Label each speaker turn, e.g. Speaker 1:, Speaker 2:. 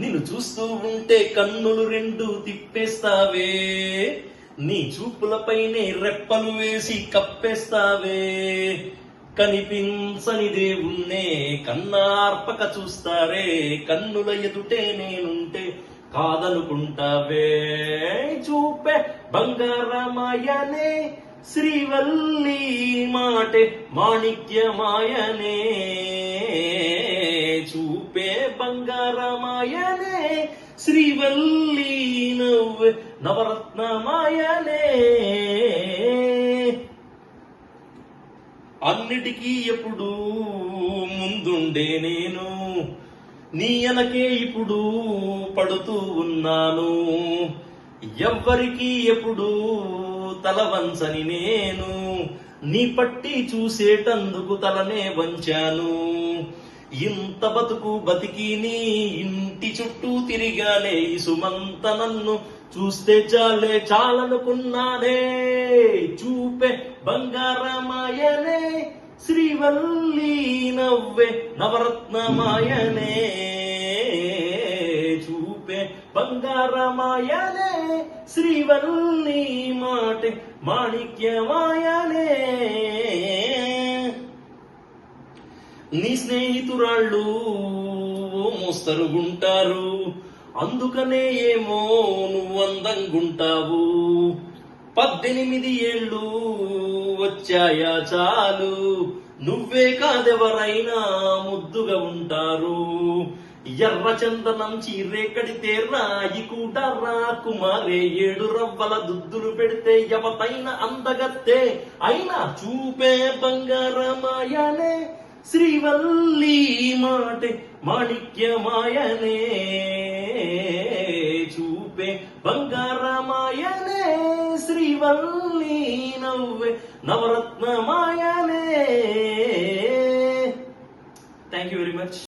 Speaker 1: నిన్ను చూస్తూ ఉంటే కన్నులు రెండు తిప్పేస్తావే, నీ చూపులపైనే రెప్పలు వేసి కప్పేస్తావే, కనిపించని దేవుణ్ణే కన్నార్పక చూస్తారే, కన్నుల ఎదుటే నేనుంటే కాదనుకుంటావే. చూపే బంగారమాయనే శ్రీవల్లి మాటే మాణిక్యమాయనే, చూపే బంగారమాయనే శ్రీవల్లి నవ్వే నవరత్నమాయనే. అన్నిటికీ ఎప్పుడు ముందుండే నేను నీ వెనకే ఇప్పుడు పడుతూ ఉన్నాను, ఎవ్వరికి ఎప్పుడు తల వంచని నేను నీ పట్టి చూసేటందుకు తలనే వంచాను. ఇంత బతుకు బతికి నీ ఇంటి చుట్టూ తిరిగానే, సుమంత నన్ను చూస్తే చాలే చాలనుకున్నానే. చూపే బంగారమాయనే శ్రీవల్లి నవ్వే నవరత్నమాయనే, చూపే బంగారమాయనే శ్రీవల్లి మాటే మాణిక్యమాయనే. నీ స్నేహితురాళ్ళు మోస్తరుగుంటారు, అందుకనే ఏమో నువ్వు అందంగుంటావు. 18 ఏళ్ళు వచ్చాయా చాలు, నువ్వే కాదెవరైనా ముద్దుగా ఉంటారు. ఎర్ర చందనం చీరేకడితే రాయి కూడా రాకుమారే, 7 రవ్వల దుద్దులు పెడితే ఎవతైన అందగత్తే అయినా. చూపే బంగారమాయనే శ్రీవల్లి మాటే మాణిక్యమాయనే, చూపే బంగారమాయనే శ్రీవల్లి నవ్వే నవరత్నమాయనే. Thank you very much.